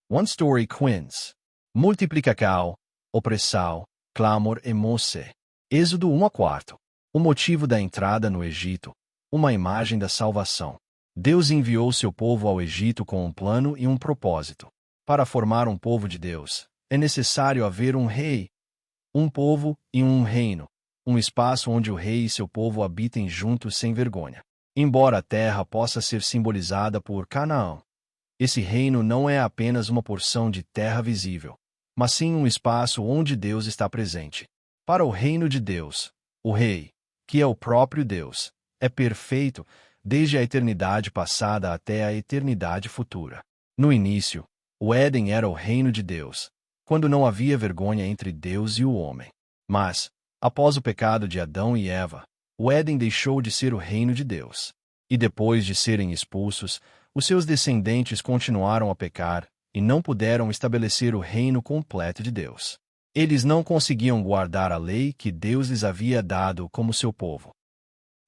One story quins. Multiplicacal, opressal, clamor e moce. Êxodo 1:4. O motivo da entrada no Egito. Uma imagem da salvação. Deus enviou seu povo ao Egito com um plano e um propósito. Para formar um povo de Deus, é necessário haver um rei, um povo e um reino, um espaço onde o rei e seu povo habitem juntos sem vergonha. Embora a terra possa ser simbolizada por Canaã, esse reino não é apenas uma porção de terra visível, mas sim um espaço onde Deus está presente. Para o reino de Deus, o rei, que é o próprio Deus, é perfeito desde a eternidade passada até a eternidade futura. No início, o Éden era o reino de Deus, quando não havia vergonha entre Deus e o homem. Mas, após o pecado de Adão e Eva, o Éden deixou de ser o reino de Deus. E depois de serem expulsos, os seus descendentes continuaram a pecar e não puderam estabelecer o reino completo de Deus. Eles não conseguiam guardar a lei que Deus lhes havia dado como seu povo.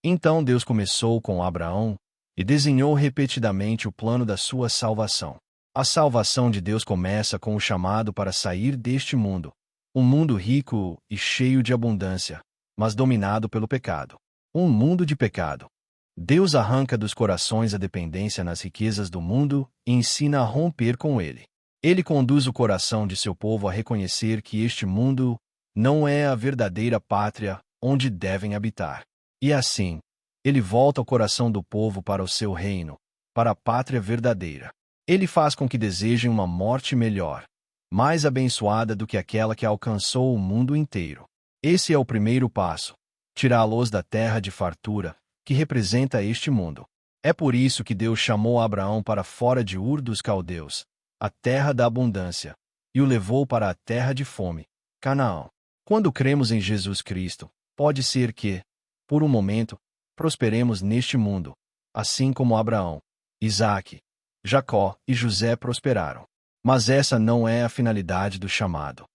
Então Deus começou com Abraão e desenhou repetidamente o plano da sua salvação. A salvação de Deus começa com o chamado para sair deste mundo, um mundo rico e cheio de abundância, mas dominado pelo pecado. Um mundo de pecado. Deus arranca dos corações a dependência nas riquezas do mundo e ensina a romper com ele. Ele conduz o coração de seu povo a reconhecer que este mundo não é a verdadeira pátria onde devem habitar. E assim, ele volta o coração do povo para o seu reino, para a pátria verdadeira. Ele faz com que desejem uma morte melhor, mais abençoada do que aquela que alcançou o mundo inteiro. Esse é o primeiro passo, tirá-los da terra de fartura, que representa este mundo. É por isso que Deus chamou Abraão para fora de Ur dos Caldeus, a terra da abundância, e o levou para a terra de fome, Canaã. Quando cremos em Jesus Cristo, pode ser que, por um momento, prosperemos neste mundo, assim como Abraão, Isaque, Jacó e José prosperaram. Mas essa não é a finalidade do chamado.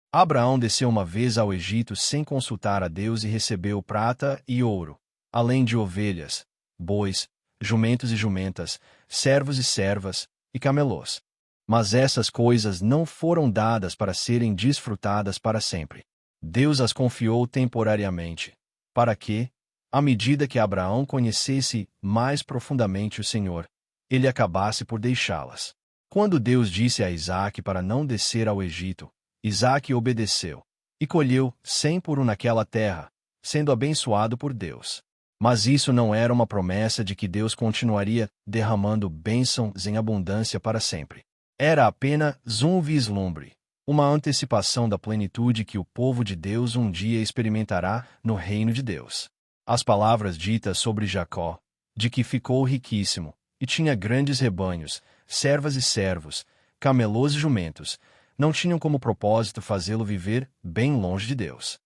Abraão desceu uma vez ao Egito sem consultar a Deus e recebeu prata e ouro, além de ovelhas, bois, jumentos e jumentas, servos e servas, e camelôs. Mas essas coisas não foram dadas para serem desfrutadas para sempre. Deus as confiou temporariamente, para que, à medida que Abraão conhecesse mais profundamente o Senhor, ele acabasse por deixá-las. Quando Deus disse a Isaque para não descer ao Egito, Isaque obedeceu, e colheu 100 por 1 naquela terra, sendo abençoado por Deus. Mas isso não era uma promessa de que Deus continuaria derramando bênçãos em abundância para sempre. Era apenas um vislumbre, uma antecipação da plenitude que o povo de Deus um dia experimentará no reino de Deus. As palavras ditas sobre Jacó, de que ficou riquíssimo, e tinha grandes rebanhos, servas e servos, camelôs e jumentos, não tinham como propósito fazê-lo viver bem longe de Deus.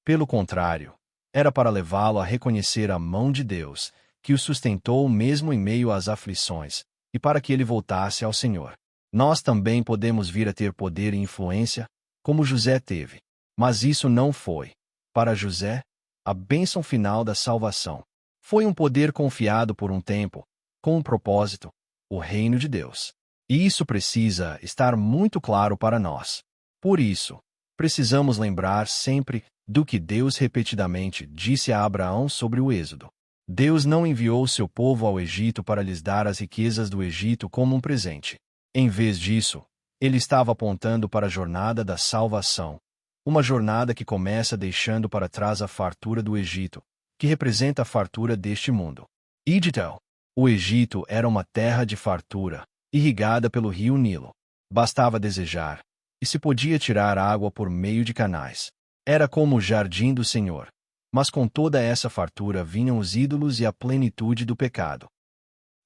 Pelo contrário, era para levá-lo a reconhecer a mão de Deus, que o sustentou mesmo em meio às aflições, e para que ele voltasse ao Senhor. Nós também podemos vir a ter poder e influência, como José teve. Mas isso não foi, para José, a bênção final da salvação. Foi um poder confiado por um tempo, com um propósito, o reino de Deus. E isso precisa estar muito claro para nós. Por isso, precisamos lembrar sempre do que Deus repetidamente disse a Abraão sobre o Êxodo. Deus não enviou seu povo ao Egito para lhes dar as riquezas do Egito como um presente. Em vez disso, ele estava apontando para a jornada da salvação, uma jornada que começa deixando para trás a fartura do Egito, que representa a fartura deste mundo. Idtel. O Egito era uma terra de fartura, irrigada pelo rio Nilo. Bastava desejar, e se podia tirar água por meio de canais. Era como o jardim do Senhor. Mas com toda essa fartura vinham os ídolos e a plenitude do pecado.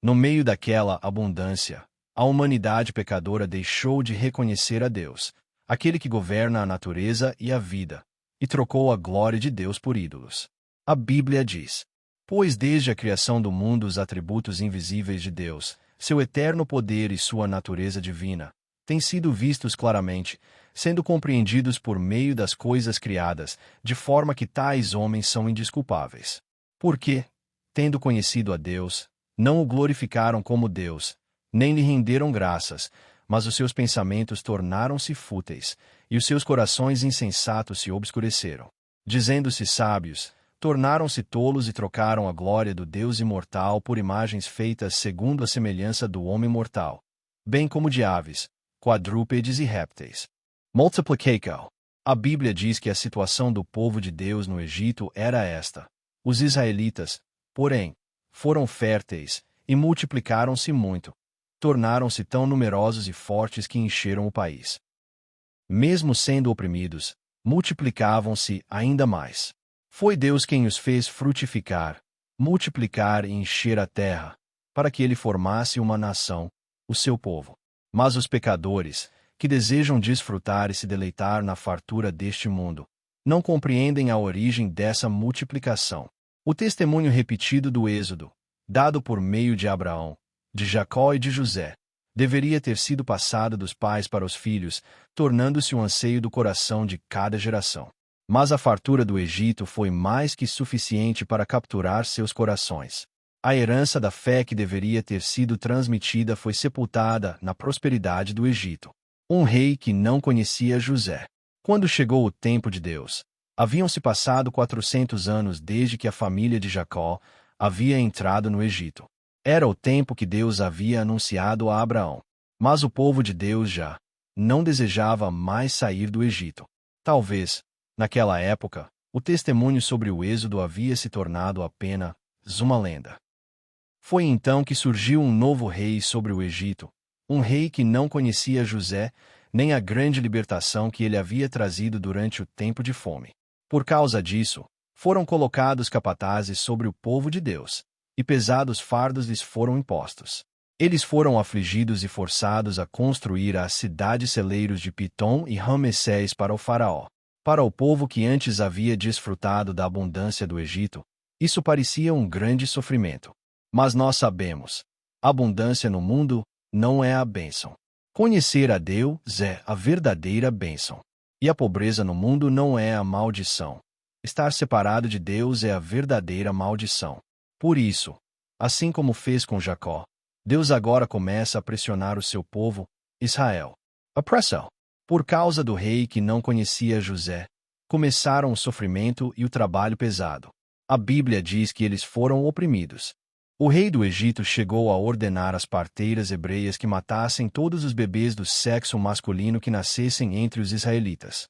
No meio daquela abundância, a humanidade pecadora deixou de reconhecer a Deus, aquele que governa a natureza e a vida, e trocou a glória de Deus por ídolos. A Bíblia diz: pois desde a criação do mundo os atributos invisíveis de Deus, seu eterno poder e sua natureza divina, têm sido vistos claramente, sendo compreendidos por meio das coisas criadas, de forma que tais homens são indesculpáveis. Porque, tendo conhecido a Deus, não o glorificaram como Deus, nem lhe renderam graças, mas os seus pensamentos tornaram-se fúteis, e os seus corações insensatos se obscureceram. Dizendo-se sábios, tornaram-se tolos e trocaram a glória do Deus imortal por imagens feitas segundo a semelhança do homem mortal, bem como de aves, quadrúpedes e répteis. Multiplication. A Bíblia diz que a situação do povo de Deus no Egito era esta. Os israelitas, porém, foram férteis e multiplicaram-se muito. Tornaram-se tão numerosos e fortes que encheram o país. Mesmo sendo oprimidos, multiplicavam-se ainda mais. Foi Deus quem os fez frutificar, multiplicar e encher a terra, para que ele formasse uma nação, o seu povo. Mas os pecadores, que desejam desfrutar e se deleitar na fartura deste mundo, não compreendem a origem dessa multiplicação. O testemunho repetido do Êxodo, dado por meio de Abraão, de Jacó e de José, deveria ter sido passado dos pais para os filhos, tornando-se o anseio do coração de cada geração. Mas a fartura do Egito foi mais que suficiente para capturar seus corações. A herança da fé que deveria ter sido transmitida foi sepultada na prosperidade do Egito. Um rei que não conhecia José. Quando chegou o tempo de Deus, haviam-se passado 400 anos desde que a família de Jacó havia entrado no Egito. Era o tempo que Deus havia anunciado a Abraão. Mas o povo de Deus já não desejava mais sair do Egito. Talvez, naquela época, o testemunho sobre o Êxodo havia se tornado apenas uma lenda. Foi então que surgiu um novo rei sobre o Egito, um rei que não conhecia José, nem a grande libertação que ele havia trazido durante o tempo de fome. Por causa disso, foram colocados capatazes sobre o povo de Deus, e pesados fardos lhes foram impostos. Eles foram afligidos e forçados a construir as cidades-celeiros de Pitom e Ramessés para o faraó. Para o povo que antes havia desfrutado da abundância do Egito, isso parecia um grande sofrimento. Mas nós sabemos, a abundância no mundo não é a bênção. Conhecer a Deus é a verdadeira bênção. E a pobreza no mundo não é a maldição. Estar separado de Deus é a verdadeira maldição. Por isso, assim como fez com Jacó, Deus agora começa a pressionar o seu povo, Israel. A pressão. Por causa do rei que não conhecia José, começaram o sofrimento e o trabalho pesado. A Bíblia diz que eles foram oprimidos. O rei do Egito chegou a ordenar às parteiras hebreias que matassem todos os bebês do sexo masculino que nascessem entre os israelitas.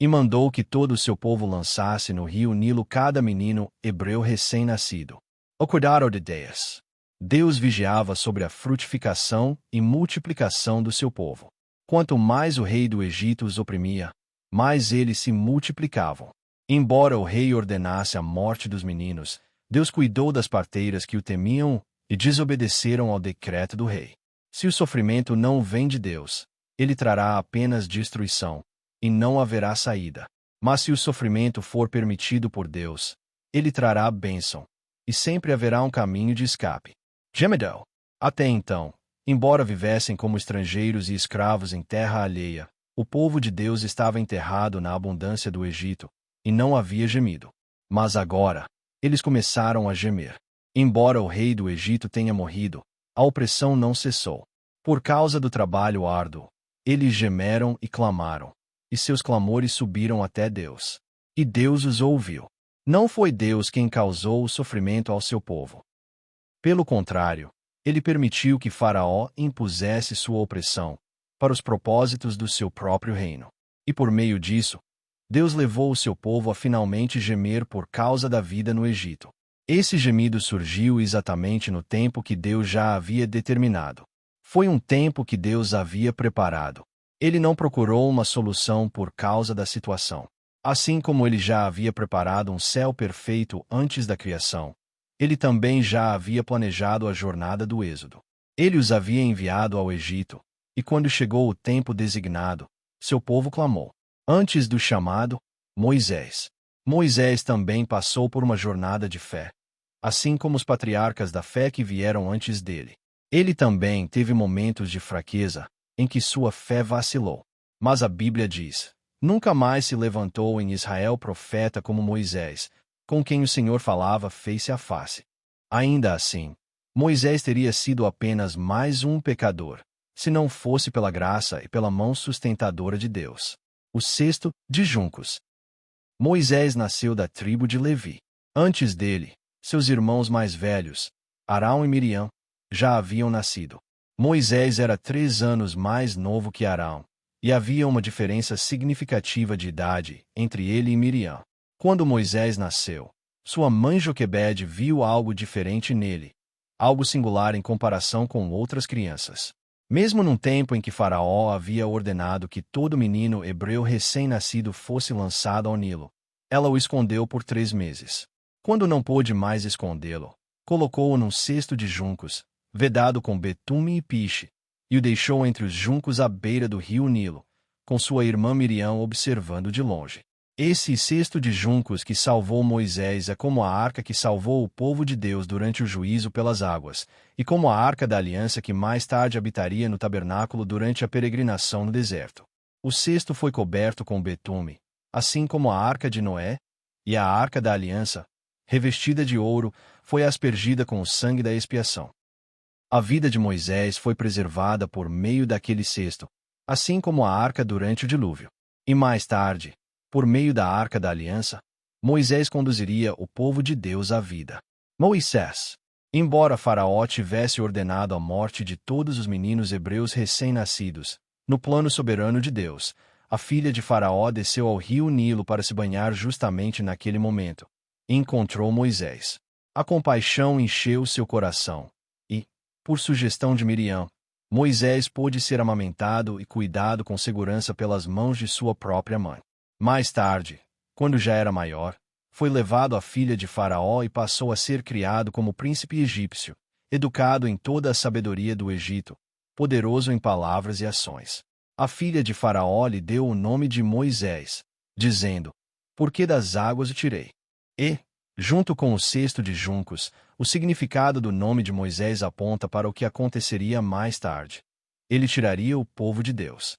E mandou que todo o seu povo lançasse no rio Nilo cada menino hebreu recém-nascido. O cuidado de Deus. Deus vigiava sobre a frutificação e multiplicação do seu povo. Quanto mais o rei do Egito os oprimia, mais eles se multiplicavam. Embora o rei ordenasse a morte dos meninos, Deus cuidou das parteiras que o temiam e desobedeceram ao decreto do rei. Se o sofrimento não vem de Deus, ele trará apenas destruição, e não haverá saída. Mas se o sofrimento for permitido por Deus, ele trará a bênção, e sempre haverá um caminho de escape. Gemedel. Até então, embora vivessem como estrangeiros e escravos em terra alheia, o povo de Deus estava enterrado na abundância do Egito, e não havia gemido. Mas agora, eles começaram a gemer. Embora o rei do Egito tenha morrido, a opressão não cessou. Por causa do trabalho árduo, eles gemeram e clamaram, e seus clamores subiram até Deus. E Deus os ouviu. Não foi Deus quem causou o sofrimento ao seu povo. Pelo contrário, ele permitiu que Faraó impusesse sua opressão, para os propósitos do seu próprio reino. E por meio disso, Deus levou o seu povo a finalmente gemer por causa da vida no Egito. Esse gemido surgiu exatamente no tempo que Deus já havia determinado. Foi um tempo que Deus havia preparado. Ele não procurou uma solução por causa da situação. Assim como ele já havia preparado um céu perfeito antes da criação, ele também já havia planejado a jornada do Êxodo. Ele os havia enviado ao Egito, e quando chegou o tempo designado, seu povo clamou. Antes do chamado, Moisés. Moisés também passou por uma jornada de fé, assim como os patriarcas da fé que vieram antes dele. Ele também teve momentos de fraqueza, em que sua fé vacilou. Mas a Bíblia diz: nunca mais se levantou em Israel profeta como Moisés, com quem o Senhor falava face a face. Ainda assim, Moisés teria sido apenas mais um pecador, se não fosse pela graça e pela mão sustentadora de Deus. O cesto de juncos. Moisés nasceu da tribo de Levi. Antes dele, seus irmãos mais velhos, Arão e Miriam, já haviam nascido. Moisés era 3 anos mais novo que Arão, e havia uma diferença significativa de idade entre ele e Miriam. Quando Moisés nasceu, sua mãe Joquebede viu algo diferente nele, algo singular em comparação com outras crianças. Mesmo num tempo em que Faraó havia ordenado que todo menino hebreu recém-nascido fosse lançado ao Nilo, ela o escondeu por 3 meses. Quando não pôde mais escondê-lo, colocou-o num cesto de juncos, vedado com betume e piche, e o deixou entre os juncos à beira do rio Nilo, com sua irmã Miriam observando de longe. Esse cesto de juncos que salvou Moisés é como a arca que salvou o povo de Deus durante o juízo pelas águas, e como a arca da aliança que mais tarde habitaria no tabernáculo durante a peregrinação no deserto. O cesto foi coberto com betume, assim como a arca de Noé, e a arca da aliança, revestida de ouro, foi aspergida com o sangue da expiação. A vida de Moisés foi preservada por meio daquele cesto, assim como a arca durante o dilúvio. E mais tarde, por meio da arca da aliança, Moisés conduziria o povo de Deus à vida. Moisés. Embora Faraó tivesse ordenado a morte de todos os meninos hebreus recém-nascidos, no plano soberano de Deus, a filha de Faraó desceu ao rio Nilo para se banhar justamente naquele momento, e encontrou Moisés. A compaixão encheu seu coração, e, por sugestão de Miriam, Moisés pôde ser amamentado e cuidado com segurança pelas mãos de sua própria mãe. Mais tarde, quando já era maior, foi levado à filha de Faraó e passou a ser criado como príncipe egípcio, educado em toda a sabedoria do Egito, poderoso em palavras e ações. A filha de Faraó lhe deu o nome de Moisés, dizendo: "Porque das águas o tirei." E, junto com o cesto de juncos, o significado do nome de Moisés aponta para o que aconteceria mais tarde. Ele tiraria o povo de Deus,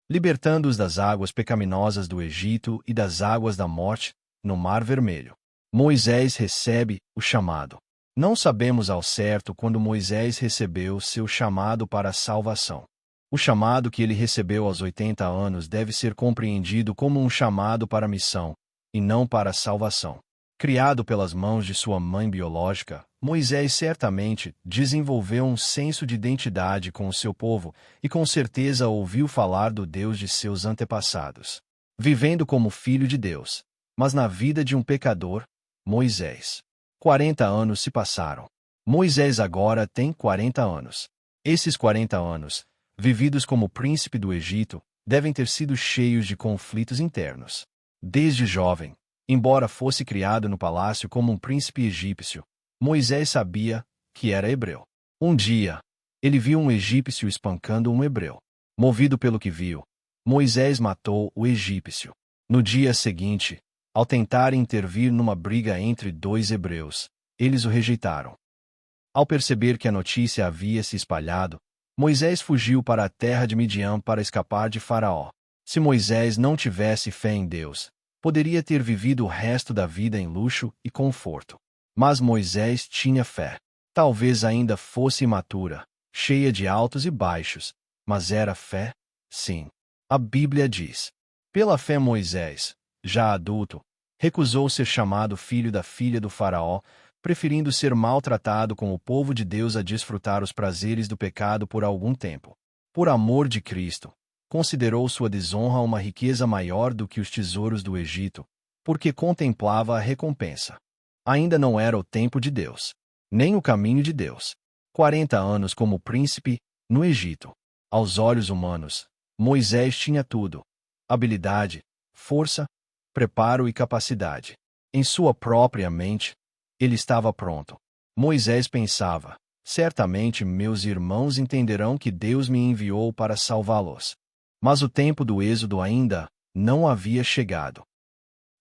libertando-os das águas pecaminosas do Egito e das águas da morte, no Mar Vermelho. Moisés recebe o chamado. Não sabemos ao certo quando Moisés recebeu seu chamado para a salvação. O chamado que ele recebeu aos 80 anos deve ser compreendido como um chamado para a missão, e não para a salvação. Criado pelas mãos de sua mãe biológica, Moisés certamente desenvolveu um senso de identidade com o seu povo e com certeza ouviu falar do Deus de seus antepassados. Vivendo como filho de Deus, mas na vida de um pecador, Moisés. 40 anos se passaram. Moisés agora tem 40 anos. Esses 40 anos, vividos como príncipe do Egito, devem ter sido cheios de conflitos internos. Desde jovem, embora fosse criado no palácio como um príncipe egípcio, Moisés sabia que era hebreu. Um dia, ele viu um egípcio espancando um hebreu. Movido pelo que viu, Moisés matou o egípcio. No dia seguinte, ao tentar intervir numa briga entre 2 hebreus, eles o rejeitaram. Ao perceber que a notícia havia se espalhado, Moisés fugiu para a terra de Midian para escapar de Faraó. Se Moisés não tivesse fé em Deus, poderia ter vivido o resto da vida em luxo e conforto. Mas Moisés tinha fé. Talvez ainda fosse imatura, cheia de altos e baixos, mas era fé, sim. A Bíblia diz: pela fé Moisés, já adulto, recusou ser chamado filho da filha do Faraó, preferindo ser maltratado com o povo de Deus a desfrutar os prazeres do pecado por algum tempo. Por amor de Cristo, considerou sua desonra uma riqueza maior do que os tesouros do Egito, porque contemplava a recompensa. Ainda não era o tempo de Deus, nem o caminho de Deus. 40 anos como príncipe, no Egito. Aos olhos humanos, Moisés tinha tudo: habilidade, força, preparo e capacidade. Em sua própria mente, ele estava pronto. Moisés pensava: certamente meus irmãos entenderão que Deus me enviou para salvá-los. Mas o tempo do êxodo ainda não havia chegado.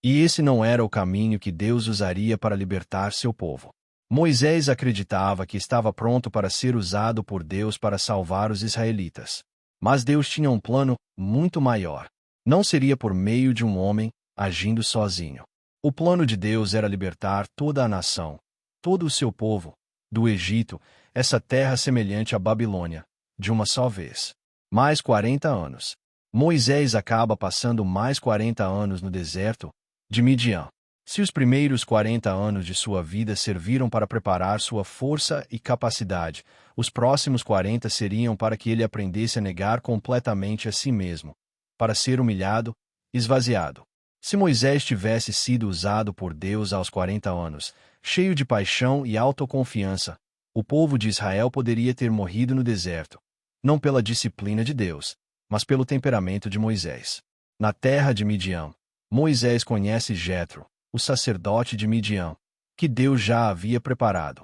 E esse não era o caminho que Deus usaria para libertar seu povo. Moisés acreditava que estava pronto para ser usado por Deus para salvar os israelitas. Mas Deus tinha um plano muito maior. Não seria por meio de um homem, agindo sozinho. O plano de Deus era libertar toda a nação, todo o seu povo, do Egito, essa terra semelhante à Babilônia, de uma só vez. Mais 40 anos. Moisés acaba passando mais 40 anos no deserto de Midian. Se os primeiros 40 anos de sua vida serviram para preparar sua força e capacidade, os próximos 40 seriam para que ele aprendesse a negar completamente a si mesmo, para ser humilhado, esvaziado. Se Moisés tivesse sido usado por Deus aos 40 anos, cheio de paixão e autoconfiança, o povo de Israel poderia ter morrido no deserto, não pela disciplina de Deus, mas pelo temperamento de Moisés. Na terra de Midian, Moisés conhece Jetro, o sacerdote de Midian, que Deus já havia preparado.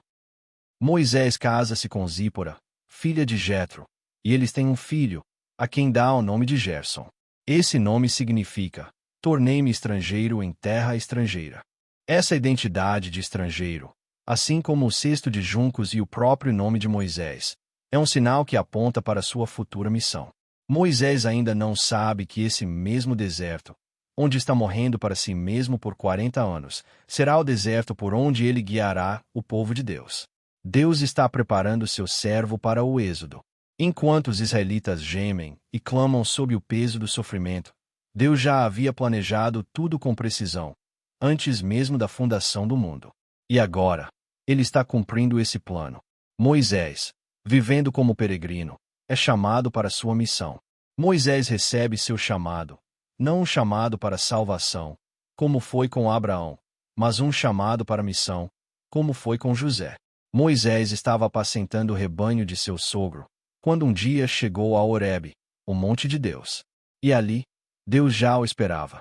Moisés casa-se com Zípora, filha de Jetro, e eles têm um filho, a quem dá o nome de Gerson. Esse nome significa: tornei-me estrangeiro em terra estrangeira. Essa identidade de estrangeiro, assim como o cesto de juncos e o próprio nome de Moisés, é um sinal que aponta para sua futura missão. Moisés ainda não sabe que esse mesmo deserto, onde está morrendo para si mesmo por 40 anos, será o deserto por onde ele guiará o povo de Deus. Deus está preparando seu servo para o êxodo. Enquanto os israelitas gemem e clamam sob o peso do sofrimento, Deus já havia planejado tudo com precisão, antes mesmo da fundação do mundo. E agora, ele está cumprindo esse plano. Moisés, vivendo como peregrino, é chamado para sua missão. Moisés recebe seu chamado, não um chamado para salvação, como foi com Abraão, mas um chamado para missão, como foi com José. Moisés estava apacentando o rebanho de seu sogro, quando um dia chegou a Horebe, o monte de Deus. E ali, Deus já o esperava.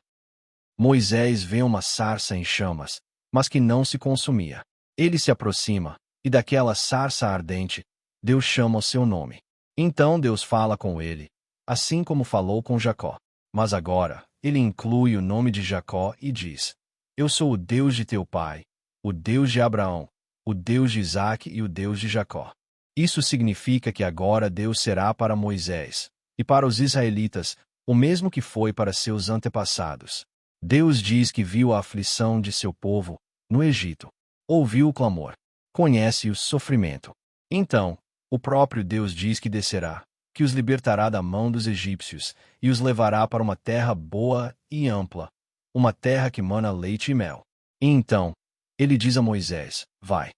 Moisés vê uma sarça em chamas, mas que não se consumia. Ele se aproxima, e daquela sarça ardente, Deus chama o seu nome. Então Deus fala com ele, assim como falou com Jacó. Mas agora, ele inclui o nome de Jacó e diz: Eu sou o Deus de teu pai, o Deus de Abraão, o Deus de Isaque e o Deus de Jacó. Isso significa que agora Deus será para Moisés, e para os israelitas, o mesmo que foi para seus antepassados. Deus diz que viu a aflição de seu povo, no Egito. Ouviu o clamor. Conhece o sofrimento. Então, o próprio Deus diz que descerá, que os libertará da mão dos egípcios, e os levará para uma terra boa e ampla, uma terra que mana leite e mel. E então, ele diz a Moisés: Vai.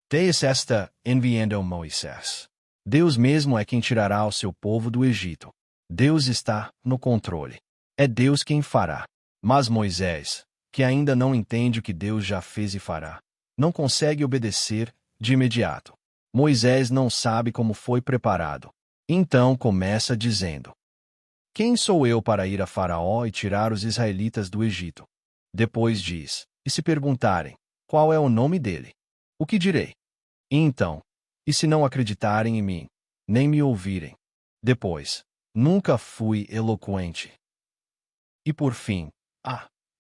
Deus está enviando Moisés. Deus mesmo é quem tirará o seu povo do Egito. Deus está no controle. É Deus quem fará. Mas Moisés, que ainda não entende o que Deus já fez e fará, não consegue obedecer de imediato. Moisés não sabe como foi preparado. Então começa dizendo: Quem sou eu para ir a Faraó e tirar os israelitas do Egito? Depois diz: E se perguntarem, qual é o nome dele? O que direi? E então, e se não acreditarem em mim, nem me ouvirem? Depois, nunca fui eloquente. E por fim,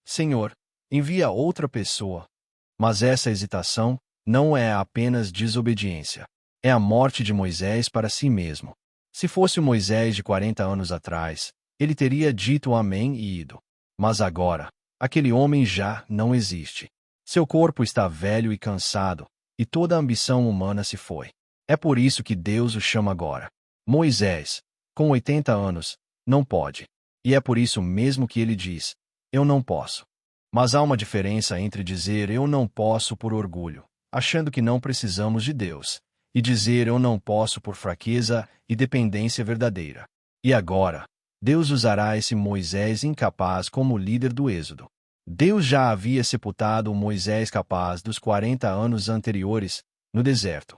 Senhor, envia outra pessoa. Mas essa hesitação não é apenas desobediência. É a morte de Moisés para si mesmo. Se fosse o Moisés de 40 anos atrás, ele teria dito amém e ido. Mas agora, aquele homem já não existe. Seu corpo está velho e cansado, e toda a ambição humana se foi. É por isso que Deus o chama agora. Moisés, com 80 anos, não pode. E é por isso mesmo que ele diz: Eu não posso. Mas há uma diferença entre dizer eu não posso por orgulho, achando que não precisamos de Deus, e dizer eu não posso por fraqueza e dependência verdadeira. E agora, Deus usará esse Moisés incapaz como líder do êxodo. Deus já havia sepultado o Moisés capaz dos 40 anos anteriores, no deserto.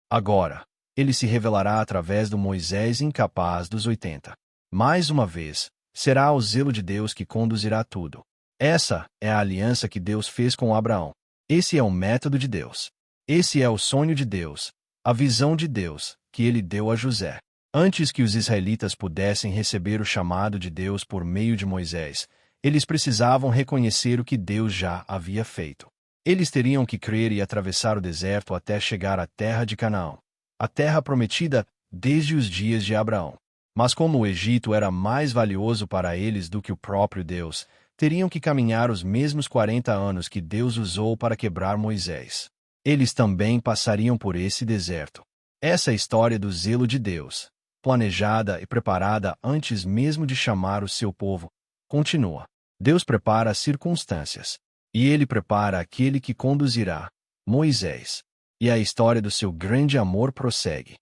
Agora, ele se revelará através do Moisés incapaz dos 80. Mais uma vez, será o zelo de Deus que conduzirá tudo. Essa é a aliança que Deus fez com Abraão. Esse é o método de Deus. Esse é o sonho de Deus, a visão de Deus, que ele deu a José. Antes que os israelitas pudessem receber o chamado de Deus por meio de Moisés, eles precisavam reconhecer o que Deus já havia feito. Eles teriam que crer e atravessar o deserto até chegar à terra de Canaã, a terra prometida desde os dias de Abraão. Mas como o Egito era mais valioso para eles do que o próprio Deus, teriam que caminhar os mesmos 40 anos que Deus usou para quebrar Moisés. Eles também passariam por esse deserto. Essa é a história do zelo de Deus, planejada e preparada antes mesmo de chamar o seu povo. Continua. Deus prepara as circunstâncias, e Ele prepara aquele que conduzirá, Moisés. E a história do seu grande amor prossegue.